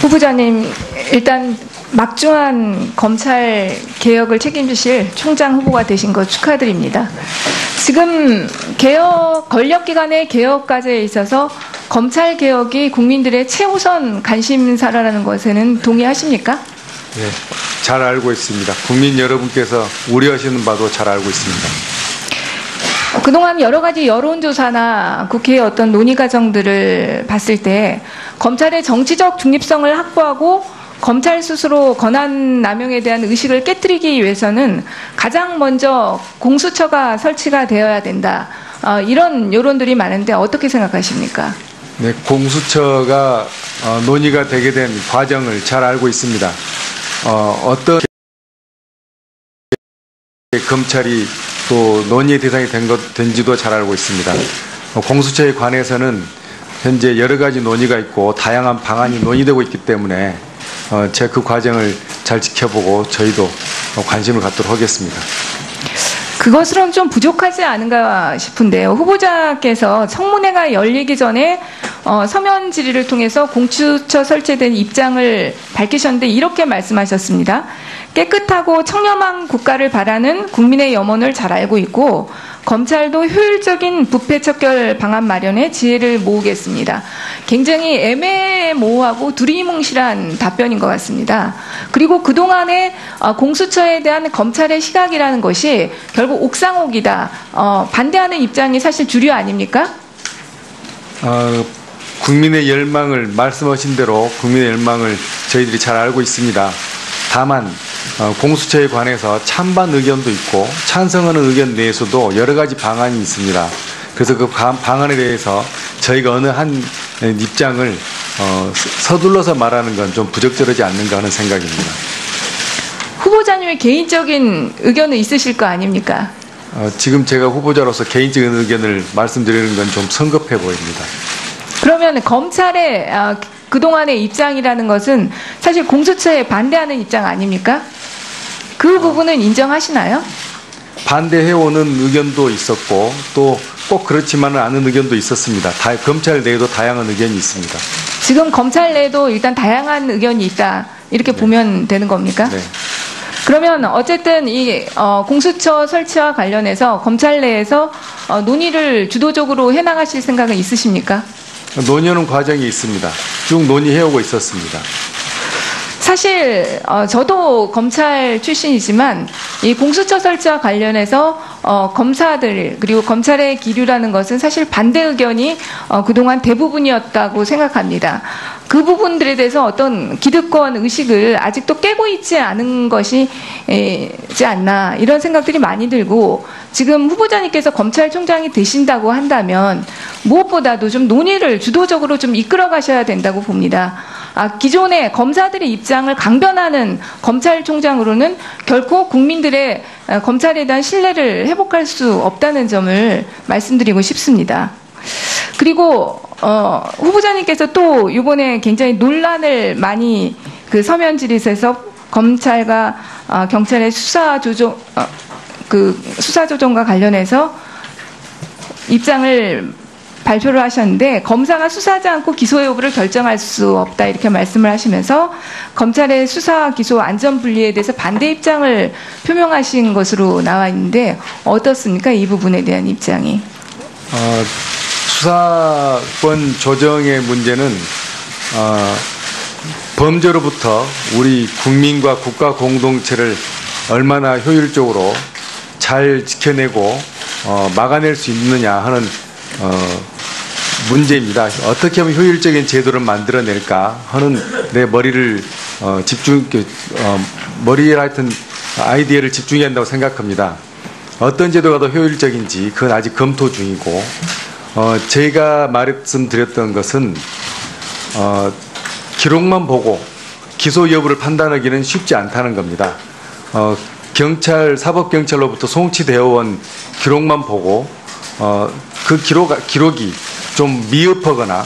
후보자님, 일단 막중한 검찰 개혁을 책임지실 총장 후보가 되신 것 축하드립니다. 지금 권력기관의 개혁 과제에 있어서 검찰 개혁이 국민들의 최우선 관심사라는 것에는 동의하십니까? 네, 잘 알고 있습니다. 국민 여러분께서 우려하시는 바도 잘 알고 있습니다. 그동안 여러 가지 여론조사나 국회의 어떤 논의 과정들을 봤을 때 검찰의 정치적 중립성을 확보하고 검찰 스스로 권한 남용에 대한 의식을 깨뜨리기 위해서는 가장 먼저 공수처가 설치가 되어야 된다. 이런 여론들이 많은데 어떻게 생각하십니까? 네, 공수처가 논의가 되게 된 과정을 잘 알고 있습니다. 어떤 검찰이 또 논의의 대상이 된지도 잘 알고 있습니다. 공수처에 관해서는 현재 여러 가지 논의가 있고 다양한 방안이 논의되고 있기 때문에 제가 그 과정을 잘 지켜보고 저희도 관심을 갖도록 하겠습니다. 그것으로는 좀 부족하지 않은가 싶은데요. 후보자께서 청문회가 열리기 전에 서면 질의를 통해서 공수처 설치에 대한 입장을 밝히셨는데 이렇게 말씀하셨습니다. 깨끗하고 청렴한 국가를 바라는 국민의 염원을 잘 알고 있고 검찰도 효율적인 부패 척결 방안 마련에 지혜를 모으겠습니다. 굉장히 애매모호하고 두리뭉실한 답변인 것 같습니다. 그리고 그동안의 공수처에 대한 검찰의 시각이라는 것이 결국 옥상옥이다. 반대하는 입장이 사실 주류 아닙니까? 국민의 열망을 말씀하신 대로 국민의 열망을 저희들이 잘 알고 있습니다. 다만 공수처에 관해서 찬반 의견도 있고 찬성하는 의견 내에서도 여러 가지 방안이 있습니다. 그래서 그 방안에 대해서 저희가 어느 한 입장을 서둘러서 말하는 건 좀 부적절하지 않는가 하는 생각입니다. 후보자님의 개인적인 의견은 있으실 거 아닙니까? 지금 제가 후보자로서 개인적인 의견을 말씀드리는 건 좀 성급해 보입니다. 그러면 검찰의 그동안의 입장이라는 것은 사실 공수처에 반대하는 입장 아닙니까? 그 부분은 인정하시나요? 반대해오는 의견도 있었고 또 꼭 그렇지만은 않은 의견도 있었습니다. 검찰 내에도 다양한 의견이 있습니다. 지금 검찰 내에도 일단 다양한 의견이 있다. 이렇게 보면 되는 겁니까? 네. 그러면 어쨌든 이 공수처 설치와 관련해서 검찰 내에서 논의를 주도적으로 해나가실 생각은 있으십니까? 논의하는 과정이 있습니다. 쭉 논의해오고 있었습니다. 사실 저도 검찰 출신이지만 이 공수처 설치와 관련해서 검사들 그리고 검찰의 기류라는 것은 사실 반대 의견이 그동안 대부분이었다고 생각합니다. 그 부분들에 대해서 어떤 기득권 의식을 아직도 깨고 있지 않은 것이지 않나 이런 생각들이 많이 들고 지금 후보자님께서 검찰총장이 되신다고 한다면 무엇보다도 좀 논의를 주도적으로 좀 이끌어 가셔야 된다고 봅니다. 기존의 검사들의 입장을 강변하는 검찰총장으로는 결코 국민들의 검찰에 대한 신뢰를 회복할 수 없다는 점을 말씀드리고 싶습니다. 그리고 후보자님께서 또 이번에 굉장히 논란을 많이 그 서면 질의에서 검찰과 경찰의 수사 조정과 관련해서 입장을 발표를 하셨는데 검사가 수사하지 않고 기소 여부를 결정할 수 없다 이렇게 말씀을 하시면서 검찰의 수사 기소 안전 분리에 대해서 반대 입장을 표명하신 것으로 나와 있는데 어떻습니까? 이 부분에 대한 입장이. 수사권 조정의 문제는 범죄로부터 우리 국민과 국가 공동체를 얼마나 효율적으로 잘 지켜내고 막아낼 수 있느냐 하는 문제입니다. 어떻게 하면 효율적인 제도를 만들어낼까 하는 내 머리를 머리에 하여튼 아이디어를 집중해야 한다고 생각합니다. 어떤 제도가 더 효율적인지 그건 아직 검토 중이고 제가 말씀드렸던 것은 기록만 보고 기소 여부를 판단하기는 쉽지 않다는 겁니다. 사법경찰로부터 송치되어 온 기록만 보고 그 기록이 좀 미흡하거나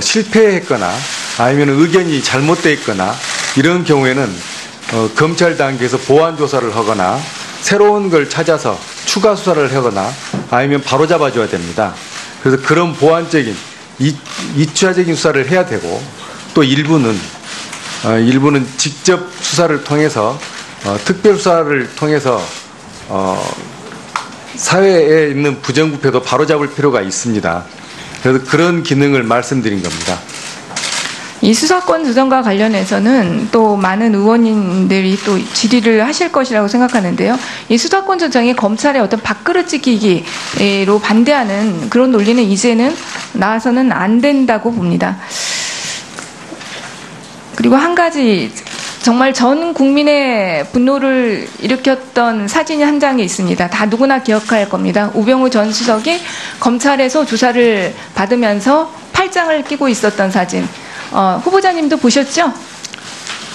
실패했거나 아니면 의견이 잘못되어 있거나 이런 경우에는 검찰 단계에서 보완 조사를 하거나 새로운 걸 찾아서 추가 수사를 하거나 아니면 바로잡아 줘야 됩니다. 그래서 그런 보완적인 2차적인 수사를 해야 되고 또 일부는 직접 수사를 통해서 특별 수사를 통해서 사회에 있는 부정부패도 바로잡을 필요가 있습니다. 그래서 그런 기능을 말씀드린 겁니다. 이 수사권 조정과 관련해서는 또 많은 의원님들이 또 질의를 하실 것이라고 생각하는데요. 이 수사권 조정이 검찰의 어떤 밥그릇지기로 반대하는 그런 논리는 이제는 나와서는 안 된다고 봅니다. 그리고 한 가지 정말 전 국민의 분노를 일으켰던 사진이 한 장이 있습니다. 다 누구나 기억할 겁니다. 우병우 전 수석이 검찰에서 조사를 받으면서 팔짱을 끼고 있었던 사진. 후보자님도 보셨죠?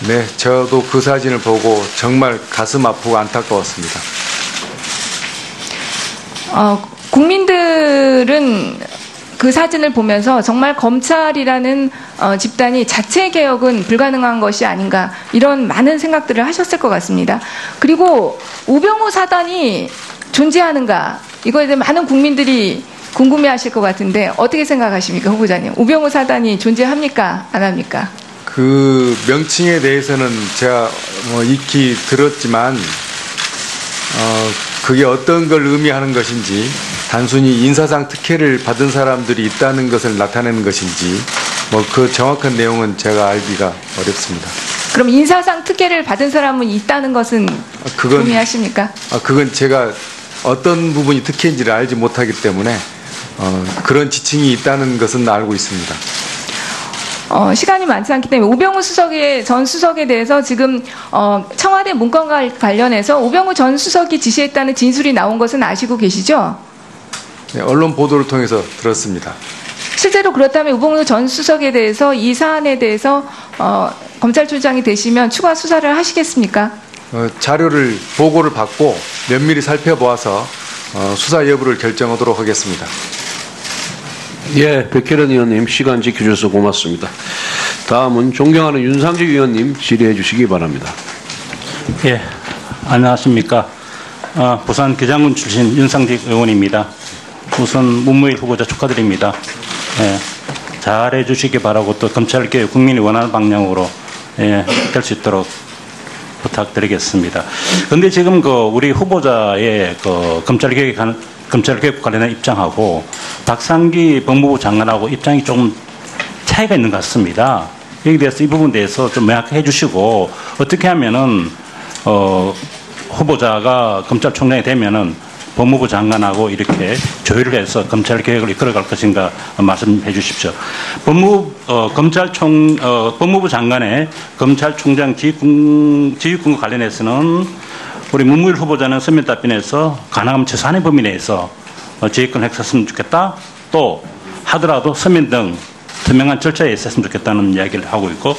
네, 저도 그 사진을 보고 정말 가슴 아프고 안타까웠습니다. 국민들은 그 사진을 보면서 정말 검찰이라는 집단이 자체 개혁은 불가능한 것이 아닌가 이런 많은 생각들을 하셨을 것 같습니다. 그리고 우병우 사단이 존재하는가 이거에 대해 많은 국민들이 궁금해하실 것 같은데 어떻게 생각하십니까, 후보자님? 우병우 사단이 존재합니까, 안 합니까? 그 명칭에 대해서는 제가 익히 들었지만 그게 어떤 걸 의미하는 것인지 단순히 인사상 특혜를 받은 사람들이 있다는 것을 나타내는 것인지 그 정확한 내용은 제가 알기가 어렵습니다. 그럼 인사상 특혜를 받은 사람은 있다는 것은 동의하십니까? 그건 제가 어떤 부분이 특혜인지를 알지 못하기 때문에 그런 지칭이 있다는 것은 알고 있습니다. 시간이 많지 않기 때문에 우병우 전 수석에 대해서 지금 청와대 문건과 관련해서 우병우 전 수석이 지시했다는 진술이 나온 것은 아시고 계시죠? 네, 언론 보도를 통해서 들었습니다. 실제로 그렇다면 우병우 전 수석에 대해서 이 사안에 대해서 검찰총장이 되시면 추가 수사를 하시겠습니까? 자료를 보고를 받고 면밀히 살펴보아서 수사 여부를 결정하도록 하겠습니다. 예, 백혜련 의원님 시간 지켜주셔서 고맙습니다. 다음은 존경하는 윤상직 의원님 질의해 주시기 바랍니다. 예, 안녕하십니까. 부산 계장군 출신 윤상직 의원입니다. 우선 문무일 후보자 축하드립니다. 예, 잘해 주시기 바라고 또 검찰개혁 국민이 원하는 방향으로 될 수 있도록 부탁드리겠습니다. 그런데 지금 우리 후보자의 검찰개혁 관련한 입장하고 박상기 법무부 장관하고 입장이 조금 차이가 있는 것 같습니다. 여기에 대해서 이 부분에 대해서 좀 명확해 주시고 어떻게 하면은 후보자가 검찰총장이 되면은 법무부 장관하고 이렇게 조율을 해서 검찰개혁을 이끌어갈 것인가 말씀해 주십시오. 법무부 장관의 검찰총장 지휘권과 관련해서는 우리 문무일 후보자는 서면 답변에서 가능하면 최소한의 범위 내에서 지휘권을 했었으면 좋겠다. 또 하더라도 서면 등 투명한 절차에 있었으면 좋겠다는 이야기를 하고 있고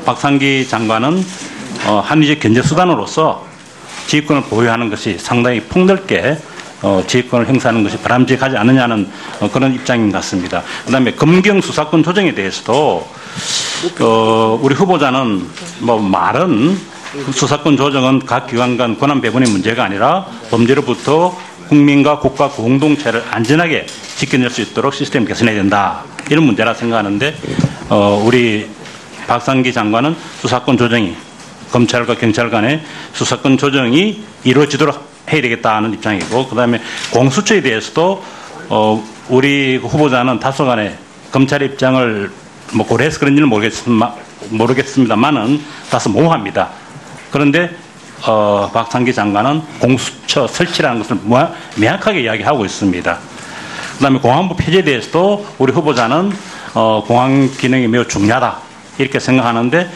박상기 장관은 합리적 견제 수단으로서 지휘권을 보유하는 것이 상당히 폭넓게 지휘권을 행사하는 것이 바람직하지 않느냐는 그런 입장인 것 같습니다. 그다음에 검경 수사권 조정에 대해서도 우리 후보자는 말은 수사권 조정은 각 기관 간 권한 배분의 문제가 아니라 범죄로부터 국민과 국가 공동체를 안전하게 지켜낼 수 있도록 시스템 개선해야 된다. 이런 문제라 생각하는데 우리 박상기 장관은 수사권 조정이 검찰과 경찰 간의 수사권 조정이 이루어지도록 해야 되겠다는 입장이고 그다음에 공수처에 대해서도 우리 후보자는 다소간에 검찰의 입장을 고려해서 그런지는 모르겠습니다만은 다소 모호합니다. 그런데 박상기 장관은 공수처 설치라는 것을 명확하게 이야기하고 있습니다. 그다음에 공안부 폐지에 대해서도 우리 후보자는 공안 기능이 매우 중요하다 이렇게 생각하는데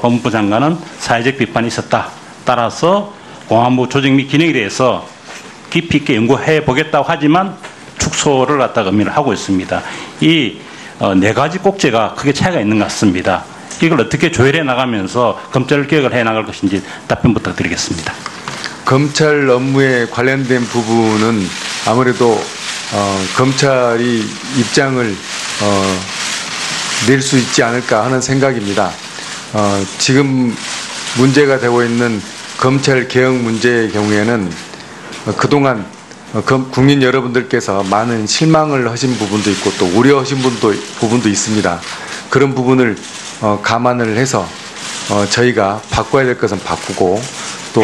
법무부 장관은 사회적 비판이 있었다. 따라서 공안부 조직 및 기능에 대해서 깊이 있게 연구해 보겠다고 하지만 축소를 갖다가 의미를 하고 있습니다. 이 네 가지 꼭지가 크게 차이가 있는 것 같습니다. 이걸 어떻게 조율해 나가면서 검찰 개혁을 해 나갈 것인지 답변 부탁드리겠습니다. 검찰 업무에 관련된 부분은 아무래도 검찰이 입장을 낼 수 있지 않을까 하는 생각입니다. 지금 문제가 되고 있는 검찰 개혁 문제의 경우에는 그동안 국민 여러분들께서 많은 실망을 하신 부분도 있고 또 우려하신 부분도 있습니다. 그런 부분을 감안을 해서 저희가 바꿔야 될 것은 바꾸고 또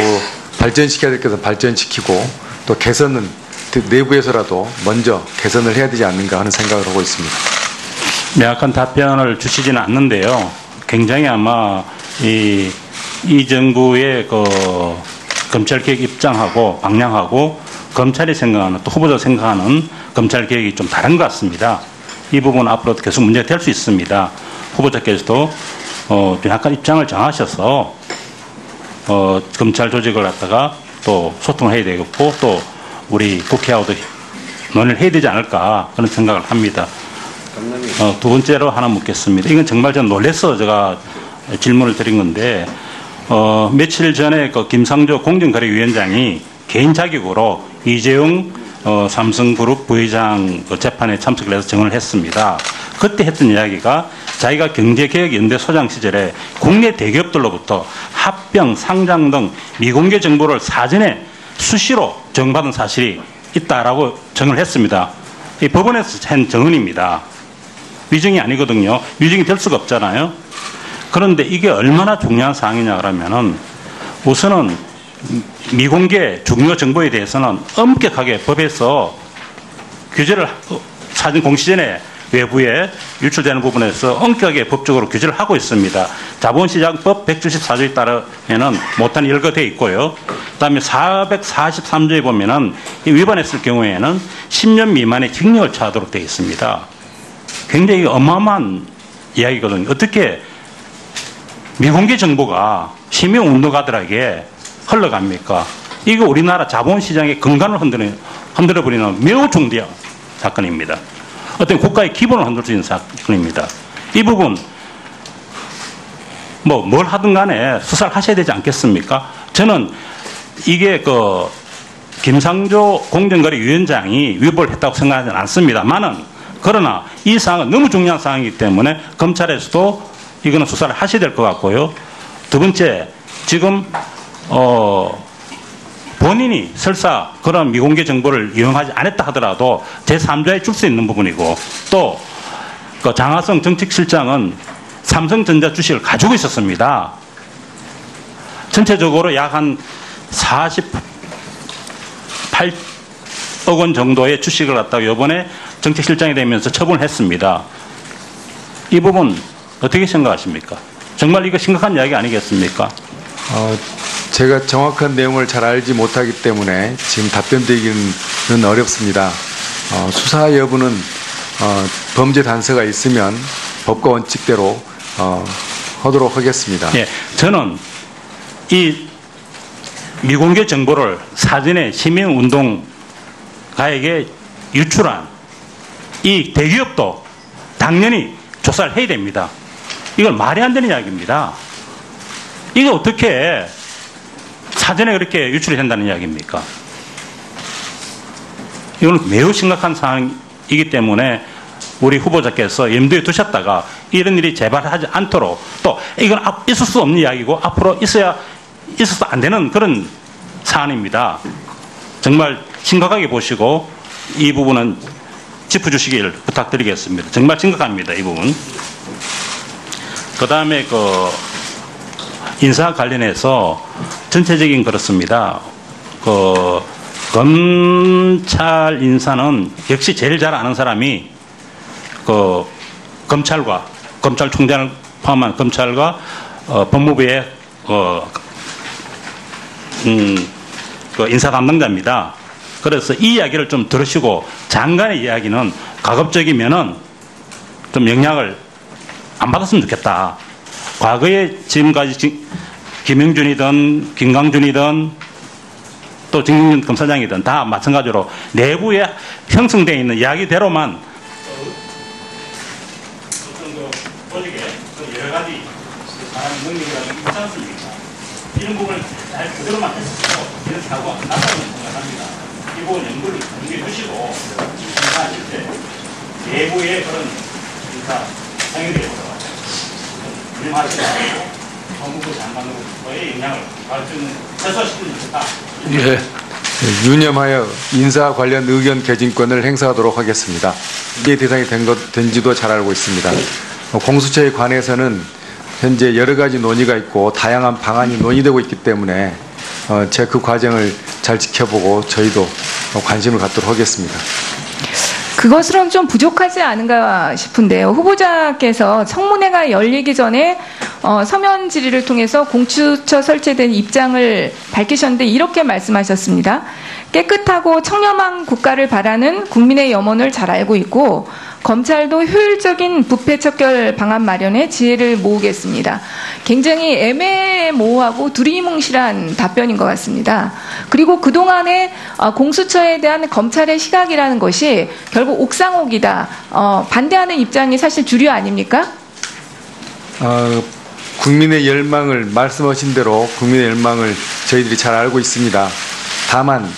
발전시켜야 될 것은 발전시키고 또 개선은 내부에서라도 먼저 개선을 해야 되지 않는가 하는 생각을 하고 있습니다. 명확한 답변을 주시지는 않는데요. 굉장히 아마 이 정부의 그 검찰개혁 입장하고 방향하고 검찰이 생각하는 또 후보자 생각하는 검찰개혁이 좀 다른 것 같습니다. 이 부분은 앞으로도 계속 문제가 될 수 있습니다. 후보자께서도 약간 입장을 정하셔서 검찰 조직을 갖다가 또 소통을 해야 되겠고 또 우리 국회하고도 논의를 해야 되지 않을까 그런 생각을 합니다. 두 번째로 하나 묻겠습니다. 이건 정말 저는 놀라서 제가 질문을 드린 건데 며칠 전에 그 김상조 공정거래위원장이 개인 자격으로 이재용 삼성그룹 부회장 그 재판에 참석을 해서 증언을 했습니다. 그때 했던 이야기가 자기가 경제개혁연대 소장 시절에 국내 대기업들로부터 합병, 상장 등 미공개 정보를 사전에 수시로 정받은 사실이 있다라고 증언을 했습니다. 이 법원에서 한 증언입니다. 위증이 아니거든요. 위증이 될 수가 없잖아요. 그런데 이게 얼마나 중요한 사항이냐 그러면은 우선은 미공개 중요 정보에 대해서는 엄격하게 법에서 규제를 사전 공시 전에 외부에 유출되는 부분에서 엄격하게 법적으로 규제를 하고 있습니다. 자본시장법 174조에 따르면은 못한 열거되어 있고요. 그다음에 443조에 보면은 위반했을 경우에는 10년 미만의 징역을 처하도록 되어 있습니다. 굉장히 어마어마한 이야기거든요. 어떻게 미공개 정보가 시민운동가들에게 흘러갑니까? 이거 우리나라 자본시장의 근간을 흔들어버리는 매우 중대한 사건입니다. 어떤 국가의 기본을 흔들 수 있는 사건입니다. 이 부분 뭘 하든 간에 수사를 하셔야 되지 않겠습니까? 저는 이게 그 김상조 공정거래위원장이 위법을 했다고 생각하지 않습니다만은 그러나 이 사항은 너무 중요한 사항이기 때문에 검찰에서도 이거는 수사를 하셔야 될 것 같고요. 두 번째, 지금 본인이 설사 그런 미공개 정보를 이용하지 않았다 하더라도 제3자에 줄 수 있는 부분이고 또 그 장하성 정책실장은 삼성전자 주식을 가지고 있었습니다. 전체적으로 약 한 48억 원 정도의 주식을 갖다가 이번에 정책실장이 되면서 처분을 했습니다. 이 부분 어떻게 생각하십니까? 정말 이거 심각한 이야기 아니겠습니까? 제가 정확한 내용을 잘 알지 못하기 때문에 지금 답변드리기는 어렵습니다. 수사 여부는 범죄 단서가 있으면 법과 원칙대로 하도록 하겠습니다. 예, 저는 이 미공개 정보를 사전에 시민운동가에게 유출한 이 대기업도 당연히 조사를 해야 됩니다. 이건 말이 안 되는 이야기입니다. 이거 어떻게 사전에 그렇게 유출이 된다는 이야기입니까? 이거는 매우 심각한 상황이기 때문에 우리 후보자께서 염두에 두셨다가 이런 일이 재발하지 않도록 또 이건 있을 수 없는 이야기고 앞으로 있어서 안 되는 그런 사안입니다. 정말 심각하게 보시고 이 부분은 짚어주시길 부탁드리겠습니다. 정말 심각합니다. 이 부분. 그 다음에 그 인사 관련해서 전체적인 그렇습니다. 그 검찰 인사는 역시 제일 잘 아는 사람이 그 검찰과 검찰총장을 포함한 검찰과 법무부의 그 인사 담당자입니다. 그래서 이 이야기를 좀 들으시고 장관의 이야기는 가급적이면은 좀 영향을 안 받았으면 좋겠다. 과거에 지금까지 김영준이든 김강준이든 또 정경준 검사장이든 다 마찬가지로 내부에 형성되어 있는 이야기대로만 조직에 여러 가지 사람 능력이라는 게 있지 않습니까? 이런 부분을 잘 그대로만 했어도 이런 사고가 안 났다고 생각합니다. 이 부분 연구를 준비해 주시고 인사하실 때 내부의 그런 인사 상용되어서 유념하시고 법무부 장관으로의 영향을 받을 수 있는 최소화시키는 좋다. 예. 유념하여 인사 관련 의견 개진권을 행사하도록 하겠습니다. 이게 대상이 된지도 잘 알고 있습니다. 공수처에 관해서는 현재 여러 가지 논의가 있고 다양한 방안이 논의되고 있기 때문에 제가 그 과정을 잘 지켜보고 저희도 관심을 갖도록 하겠습니다. 그것으로는 좀 부족하지 않은가 싶은데요. 후보자께서 청문회가 열리기 전에 서면 질의를 통해서 공수처 설치에 대한 입장을 밝히셨는데 이렇게 말씀하셨습니다. 깨끗하고 청렴한 국가를 바라는 국민의 염원을 잘 알고 있고 검찰도 효율적인 부패 척결 방안 마련에 지혜를 모으겠습니다. 굉장히 애매모호하고 두리뭉실한 답변인 것 같습니다. 그리고 그동안의 공수처에 대한 검찰의 시각이라는 것이 결국 옥상옥이다. 반대하는 입장이 사실 주류 아닙니까? 국민의 열망을 말씀하신 대로 국민의 열망을 저희들이 잘 알고 있습니다. 다만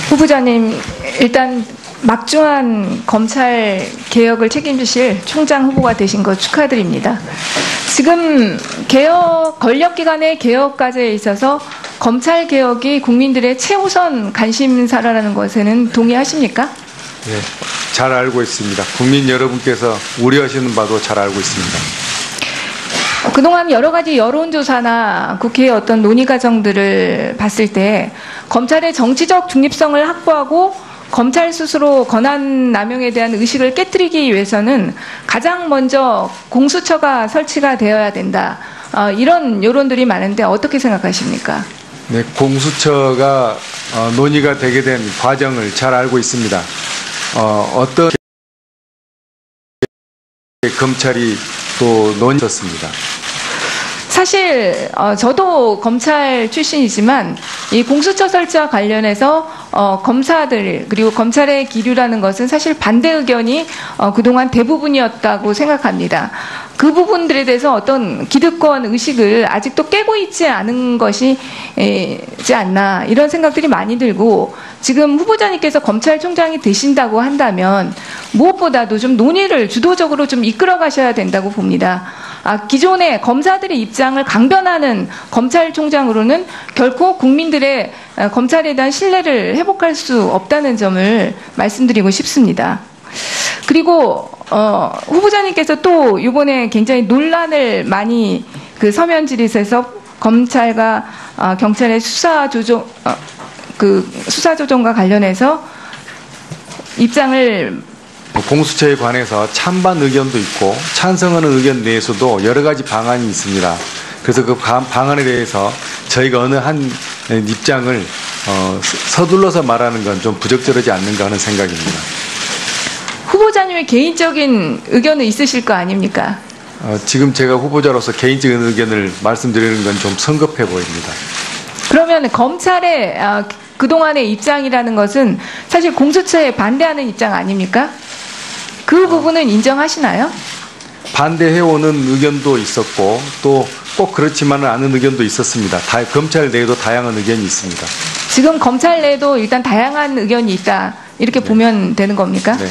후보자님, 일단 막중한 검찰 개혁을 책임지실 총장 후보가 되신 것 축하드립니다. 지금 권력기관의 개혁 과제에 있어서 검찰 개혁이 국민들의 최우선 관심사라는 것에는 동의하십니까? 네, 잘 알고 있습니다. 국민 여러분께서 우려하시는 바도 잘 알고 있습니다. 그동안 여러 가지 여론조사나 국회의 어떤 논의 과정들을 봤을 때 검찰의 정치적 중립성을 확보하고 검찰 스스로 권한 남용에 대한 의식을 깨뜨리기 위해서는 가장 먼저 공수처가 설치가 되어야 된다. 이런 여론들이 많은데 어떻게 생각하십니까? 네, 공수처가 논의가 되게 된 과정을 잘 알고 있습니다. 어떤 검찰이 또 논의했습니다. 사실 저도 검찰 출신이지만 이 공수처 설치와 관련해서 검사들 그리고 검찰의 기류라는 것은 사실 반대 의견이 그동안 대부분이었다고 생각합니다. 그 부분들에 대해서 어떤 기득권 의식을 아직도 깨고 있지 않은 것이지 않나 이런 생각들이 많이 들고 지금 후보자님께서 검찰총장이 되신다고 한다면 무엇보다도 좀 논의를 주도적으로 좀 이끌어 가셔야 된다고 봅니다. 기존의 검사들의 입장을 강변하는 검찰총장으로는 결코 국민들의 검찰에 대한 신뢰를 회복할 수 없다는 점을 말씀드리고 싶습니다. 그리고 후보자님께서 또 이번에 굉장히 논란을 많이 그 서면 질의에서 검찰과 경찰의 수사 조정과 관련해서 입장을 공수처에 관해서 찬반 의견도 있고 찬성하는 의견 내에서도 여러 가지 방안이 있습니다. 그래서 그 방안에 대해서 저희가 어느 한 입장을 서둘러서 말하는 건 좀 부적절하지 않는가 하는 생각입니다. 후보자님의 개인적인 의견은 있으실 거 아닙니까? 지금 제가 후보자로서 개인적인 의견을 말씀드리는 건 좀 성급해 보입니다. 그러면 검찰의 그동안의 입장이라는 것은 사실 공수처에 반대하는 입장 아닙니까? 그 부분은 인정하시나요? 반대해오는 의견도 있었고 또 꼭 그렇지만은 않은 의견도 있었습니다. 검찰 내에도 다양한 의견이 있습니다. 지금 검찰 내에도 일단 다양한 의견이 있다 이렇게 보면 되는 겁니까? 네.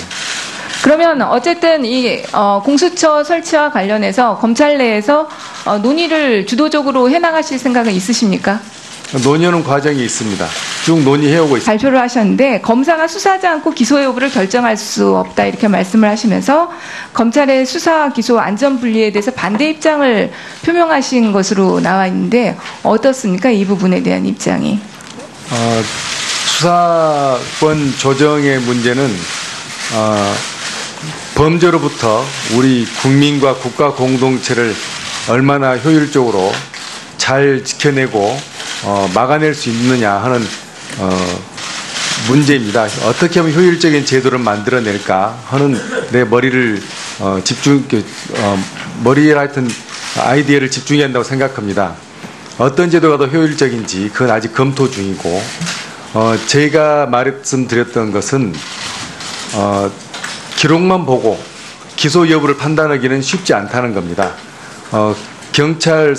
그러면 어쨌든 이 공수처 설치와 관련해서 검찰 내에서 논의를 주도적으로 해나가실 생각은 있으십니까? 논의하는 과정이 있습니다. 쭉 논의해오고 있습니다. 발표를 하셨는데 검사가 수사하지 않고 기소 여부를 결정할 수 없다 이렇게 말씀을 하시면서 검찰의 수사 기소 안전 분리에 대해서 반대 입장을 표명하신 것으로 나와 있는데 어떻습니까? 이 부분에 대한 입장이. 수사권 조정의 문제는 범죄로부터 우리 국민과 국가 공동체를 얼마나 효율적으로 잘 지켜내고 막아낼 수 있느냐 하는 문제입니다. 어떻게 하면 효율적인 제도를 만들어낼까 하는 내 머리를 머리에 하여튼 아이디어를 집중해야 한다고 생각합니다. 어떤 제도가 더 효율적인지 그건 아직 검토 중이고 제가 말씀드렸던 것은 기록만 보고 기소 여부를 판단하기는 쉽지 않다는 겁니다. 사법경찰